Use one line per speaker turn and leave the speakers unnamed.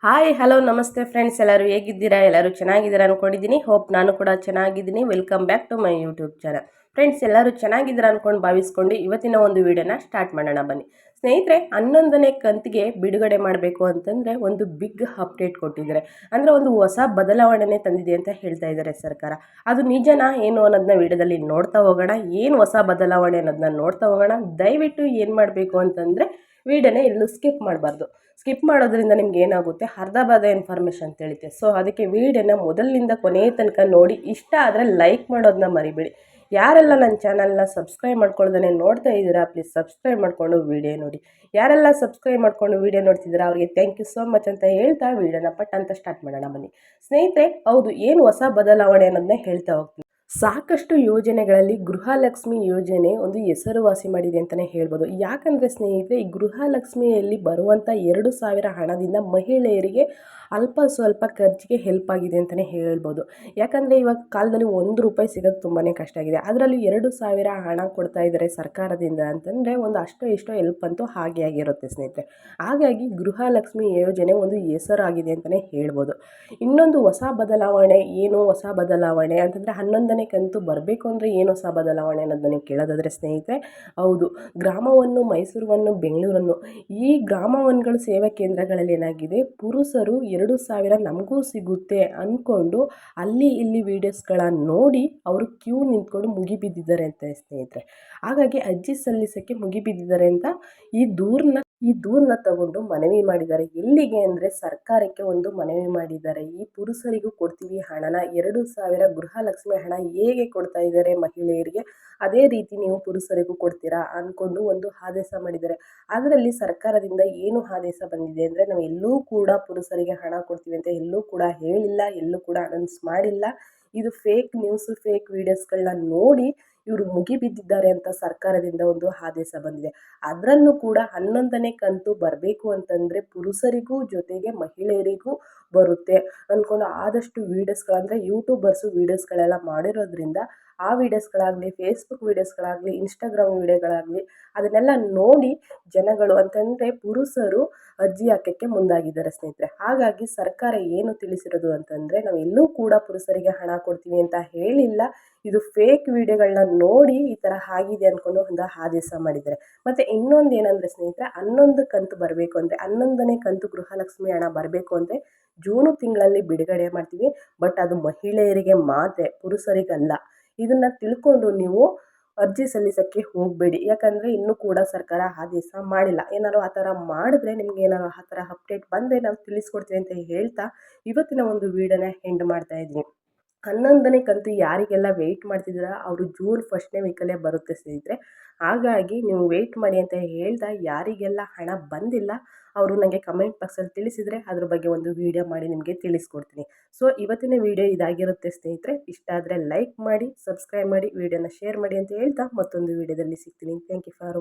Hi hello ನಮಸ್ತೆ friends, ಎಲ್ಲರೂ ಹೇಗಿದ್ದೀರಾ? ಎಲ್ಲರೂ ಚೆನ್ನಾಗಿದ್ದೀರಾ ಅಂದ್ಕೊಂಡಿದ್ದೀನಿ. ಹೋಪ್ ನಾನು ಕೂಡ ಚೆನ್ನಾಗಿದ್ದೀನಿ. Welcome back to my YouTube channel. Friends, ಎಲ್ಲರೂ ಚೆನ್ನಾಗಿದ್ದೀರಾ ಅಂದ್ಕೊಂಡು ಭಾವಿಸ್ಕೊಂಡು ಇವತ್ತಿನ ಒಂದು ವಿಡಿಯೋನ ಸ್ಟಾರ್ಟ್ ಮಾಡೋಣ ಬನ್ನಿ. ಸ್ನೇಹಿತರೆ, 11ನೇ ಕಂತಿಗೆ ಬಿಡುಗಡೆ ಮಾಡಬೇಕು ಅಂತಂದರೆ ಒಂದು ಬಿಗ್ ಅಪ್ಡೇಟ್ ಕೊಟ್ಟಿದ್ದಾರೆ. ಅಂದರೆ ಒಂದು ಹೊಸ ಬದಲಾವಣೆನೇ ತಂದಿದೆ ಅಂತ ಹೇಳ್ತಾ ಇದ್ದಾರೆ ಸರ್ಕಾರ. ಅದು ನಿಜನಾ ಏನು ಅನ್ನೋದನ್ನ ವಿಡಿಯೋದಲ್ಲಿ ನೋಡ್ತಾ ಹೋಗೋಣ. ಏನು ಹೊಸ ಬದಲಾವಣೆ ಅನ್ನೋದನ್ನ ನೋಡ್ತಾ ಹೋಗೋಣ. ದಯವಿಟ್ಟು ಏನು ಮಾಡಬೇಕು ಅಂತಂದರೆ ವಿಡಿಯೋನ ಎಲ್ಲೂ ಸ್ಕಿಪ್ ಮಾಡಬಾರ್ದು. ಸ್ಕಿಪ್ ಮಾಡೋದ್ರಿಂದ ನಿಮ್ಗೆ ಏನಾಗುತ್ತೆ, ಅರ್ಧ ಇನ್ಫಾರ್ಮೇಷನ್ ತಿಳಿತೆ. ಸೊ ಅದಕ್ಕೆ ವಿಡಿಯೋನ ಮೊದಲಿನಿಂದ ಕೊನೆಯ ತನಕ ನೋಡಿ. ಇಷ್ಟ ಆದರೆ ಲೈಕ್ ಮಾಡೋದನ್ನ ಮರಿಬೇಡಿ. ಯಾರೆಲ್ಲ ನನ್ನ ಚಾನಲ್ನ ಸಬ್ಸ್ಕ್ರೈಬ್ ಮಾಡ್ಕೊಳ್ದೇ ನೋಡ್ತಾ ಇದ್ದೀರಾ, ಪ್ಲೀಸ್ ಸಬ್ಸ್ಕ್ರೈಬ್ ಮಾಡಿಕೊಂಡು ವಿಡಿಯೋ ನೋಡಿ. ಯಾರೆಲ್ಲ ಸಬ್ಸ್ಕ್ರೈಬ್ ಮಾಡ್ಕೊಂಡು ವಿಡಿಯೋ ನೋಡ್ತಿದ್ದೀರಾ ಅವರಿಗೆ ಥ್ಯಾಂಕ್ ಯು ಸೋ ಮಚ್ ಅಂತ ಹೇಳ್ತಾ ವಿಡಿಯೋನ ಪಟ್ ಅಂತ ಸ್ಟಾರ್ಟ್ ಮಾಡೋಣ ಬನ್ನಿ. ಸ್ನೇಹಿತರೆ, ಹೌದು, ಏನು ಹೊಸ ಬದಲಾವಣೆ ಅನ್ನೋದನ್ನೇ ಹೇಳ್ತಾ ಹೋಗ್ತೀನಿ. ಸಾಕಷ್ಟು ಯೋಜನೆಗಳಲ್ಲಿ ಗೃಹಲಕ್ಷ್ಮಿ ಯೋಜನೆ ಒಂದು ಹೆಸರುವಾಸಿ ಮಾಡಿದೆ ಅಂತಲೇ ಹೇಳ್ಬೋದು. ಯಾಕಂದರೆ ಸ್ನೇಹಿತರೆ, ಈ ಗೃಹಲಕ್ಷ್ಮಿಯಲ್ಲಿ ಬರುವಂಥ 2,000 ಹಣದಿಂದ ಮಹಿಳೆಯರಿಗೆ ಅಲ್ಪ ಸ್ವಲ್ಪ ಖರ್ಚಿಗೆ ಹೆಲ್ಪ್ ಆಗಿದೆ ಅಂತಲೇ ಹೇಳ್ಬೋದು. ಯಾಕಂದರೆ ಇವಾಗ ಕಾಲದಲ್ಲಿ ₹1 ಸಿಗೋದು ತುಂಬಾ ಕಷ್ಟ ಆಗಿದೆ. ಅದರಲ್ಲಿ 2,000 ಹಣ ಕೊಡ್ತಾ ಇದ್ದಾರೆ ಸರ್ಕಾರದಿಂದ ಅಂತಂದರೆ ಒಂದು ಅಷ್ಟೋ ಇಷ್ಟೋ ಹೆಲ್ಪ್ ಅಂತೂ ಹಾಗೆ ಆಗಿರುತ್ತೆ ಸ್ನೇಹಿತರೆ. ಹಾಗಾಗಿ ಗೃಹಲಕ್ಷ್ಮಿ ಯೋಜನೆ ಒಂದು ಹೆಸರಾಗಿದೆ ಅಂತಲೇ ಹೇಳ್ಬೋದು. ಇನ್ನೊಂದು ಹೊಸ ಬದಲಾವಣೆ ಏನು? ಹೊಸ ಬದಲಾವಣೆ ಅಂತಂದರೆ 11ನೇ ಕಂತು ಬರಬೇಕು ಅಂದರೆ ಏನು ಹೊಸ ಬದಲಾವಣೆ ಅನ್ನೋದನ್ನ ನೀವು ಕೇಳೋದಾದರೆ ಸ್ನೇಹಿತರೆ, ಹೌದು, ಗ್ರಾಮವನ್ನು, ಮೈಸೂರನ್ನು, ಬೆಂಗಳೂರನ್ನು, ಈ ಗ್ರಾಮವನ್ಗಳು ಸೇವಾ ಕೇಂದ್ರಗಳಲ್ಲಿ ಏನಾಗಿದೆ, ಪುರುಷರು 2,000 ನಮಗೂ ಸಿಗುತ್ತೆ ಅಂದ್ಕೊಂಡು ಅಲ್ಲಿ ಇಲ್ಲಿ ವೀಡಿಯೋಸ್ಗಳನ್ನು ನೋಡಿ ಅವರು ಕ್ಯೂ ನಿಂತ್ಕೊಂಡು ಮುಗಿಬಿದ್ದಿದ್ದಾರೆ ಅಂತ ಸ್ನೇಹಿತರೆ. ಹಾಗಾಗಿ ಅರ್ಜಿ ಸಲ್ಲಿಸೋಕ್ಕೆ ಮುಗಿಬಿದ್ದಿದ್ದಾರೆ ಅಂತ ಈ ದೂರನ್ನ ತಗೊಂಡು ಮನವಿ ಮಾಡಿದ್ದಾರೆ. ಎಲ್ಲಿಗೆ ಅಂದರೆ ಸರ್ಕಾರಕ್ಕೆ ಒಂದು ಮನವಿ ಮಾಡಿದ್ದಾರೆ. ಈ ಪುರುಷರಿಗೂ ಕೊಡ್ತೀವಿ ಹಣನ, 2,000 ಗೃಹಲಕ್ಷ್ಮಿ ಹಣ ಹೇಗೆ ಕೊಡ್ತಾ ಇದ್ದಾರೆ ಮಹಿಳೆಯರಿಗೆ, ಅದೇ ರೀತಿ ನೀವು ಪುರುಷರಿಗೂ ಕೊಡ್ತೀರಾ ಅಂದ್ಕೊಂಡು ಒಂದು ಆದೇಶ ಮಾಡಿದ್ದಾರೆ. ಅದರಲ್ಲಿ ಸರ್ಕಾರದಿಂದ ಏನು ಆದೇಶ ಬಂದಿದೆ ಅಂದರೆ, ನಾವು ಎಲ್ಲೂ ಕೂಡ ಪುರುಷರಿಗೆ ಹಣ ಕೊಡ್ತೀವಿ ಅಂತ ಎಲ್ಲೂ ಕೂಡ ಹೇಳಿಲ್ಲ, ಎಲ್ಲೂ ಕೂಡ ಅನೌನ್ಸ್ ಮಾಡಿಲ್ಲ. ಇದು ಫೇಕ್ ನ್ಯೂಸು, ಫೇಕ್ ವೀಡಿಯೋಸ್ಗಳನ್ನ ನೋಡಿ ಇವರು ಮುಗಿಬಿದ್ದಿದ್ದಾರೆ ಅಂತ ಸರ್ಕಾರದಿಂದ ಒಂದು ಆದೇಶ ಬಂದಿದೆ. ಅದರಲ್ಲೂ ಕೂಡ 11ನೇ ಕಂತು ಬರಬೇಕು ಅಂತಂದರೆ ಪುರುಷರಿಗೂ ಜೊತೆಗೆ ಮಹಿಳೆಯರಿಗೂ ಬರುತ್ತೆ ಅಂದ್ಕೊಂಡು ಆದಷ್ಟು ವೀಡಿಯೋಸ್ಗಳಂದರೆ ಯೂಟ್ಯೂಬರ್ಸು ವೀಡಿಯೋಸ್ಗಳೆಲ್ಲ ಮಾಡಿರೋದ್ರಿಂದ ಆ ವೀಡಿಯೋಸ್ಗಳಾಗಲಿ, ಫೇಸ್ಬುಕ್ ವೀಡಿಯೋಸ್ಗಳಾಗಲಿ, ಇನ್ಸ್ಟಾಗ್ರಾಮ್ ವೀಡಿಯೋಗಳಾಗಲಿ ಅದನ್ನೆಲ್ಲ ನೋಡಿ ಜನಗಳು ಅಂತಂದರೆ ಪುರುಷರು ಅರ್ಜಿ ಹಾಕೋಕ್ಕೆ ಮುಂದಾಗಿದ್ದಾರೆ ಸ್ನೇಹಿತರೆ. ಹಾಗಾಗಿ ಸರ್ಕಾರ ಏನು ತಿಳಿಸಿರೋದು ಅಂತಂದರೆ, ನಾವು ಎಲ್ಲೂ ಕೂಡ ಪುರುಷರಿಗೆ ಹಣ ಕೊಡ್ತೀವಿ ಅಂತ ಹೇಳಿಲ್ಲ, ಇದು ಫೇಕ್ ವೀಡಿಯೋಗಳನ್ನ ನೋಡಿ ಈ ಥರ ಆಗಿದೆ ಅಂದ್ಕೊಂಡು ಒಂದು ಆದೇಶ ಮಾಡಿದ್ದಾರೆ. ಮತ್ತು ಇನ್ನೊಂದು ಏನಂದರೆ ಸ್ನೇಹಿತರೆ, 11 ಕಂತು ಬರಬೇಕು ಅಂದರೆ, 11ನೇ ಕಂತು ಗೃಹಲಕ್ಷ್ಮಿ ಹಣ ಬರಬೇಕು ಅಂದರೆ ಜೂನು ತಿಂಗಳಲ್ಲಿ ಬಿಡುಗಡೆ ಮಾಡ್ತೀವಿ. ಬಟ್ ಅದು ಮಹಿಳೆಯರಿಗೆ ಮಾತ್ರ, ಪುರುಷರಿಗಲ್ಲ. ಇದನ್ನು ತಿಳ್ಕೊಂಡು ನೀವು ಅರ್ಜಿ ಸಲ್ಲಿಸೋಕ್ಕೆ ಹೋಗಬೇಡಿ. ಯಾಕಂದರೆ ಇನ್ನೂ ಕೂಡ ಸರ್ಕಾರ ಆದೇಶ ಮಾಡಿಲ್ಲ. ಏನಾದ್ರು ಆ ಥರ ಮಾಡಿದ್ರೆ, ನಿಮ್ಗೆ ಏನಾದ್ರು ಆ ಥರ ಅಪ್ಡೇಟ್ ಬಂದರೆ ನಾವು ತಿಳಿಸ್ಕೊಡ್ತೀವಿ ಅಂತ ಹೇಳ್ತಾ ಇವತ್ತಿನ ಒಂದು ವಿಡಿಯೋನ ಎಂಡ್ ಮಾಡ್ತಾ ಇದ್ದೀನಿ. 11ನೇ ಕಂತು ಯಾರಿಗೆಲ್ಲ ವೆಯ್ಟ್ ಮಾಡ್ತಿದ್ದೀರಾ ಅವರು ಜೂನ್ 1ನೇ ವೀಕಲ್ಲೇ ಬರುತ್ತೆ ಸ್ನೇಹಿತರೆ. ಹಾಗಾಗಿ ನೀವು ವೆಯ್ಟ್ ಮಾಡಿ ಅಂತ ಹೇಳ್ತಾ, ಯಾರಿಗೆಲ್ಲ ಹಣ ಬಂದಿಲ್ಲ ಅವರು ನನಗೆ ಕಮೆಂಟ್ ಬಾಕ್ಸಲ್ಲಿ ತಿಳಿಸಿದರೆ ಅದ್ರ ಬಗ್ಗೆ ಒಂದು ವಿಡಿಯೋ ಮಾಡಿ ನಿಮಗೆ ತಿಳಿಸ್ಕೊಡ್ತೀನಿ. ಸೊ ಇವತ್ತಿನ ವಿಡಿಯೋ ಇದಾಗಿರುತ್ತೆ ಸ್ನೇಹಿತರೆ. ಇಷ್ಟ ಆದರೆ ಲೈಕ್ ಮಾಡಿ, ಸಬ್ಸ್ಕ್ರೈಬ್ ಮಾಡಿ, ವಿಡಿಯೋನ ಶೇರ್ ಮಾಡಿ ಅಂತ ಹೇಳ್ತಾ ಮತ್ತೊಂದು ವಿಡಿಯೋದಲ್ಲಿ ಸಿಗ್ತೀನಿ. Thank you for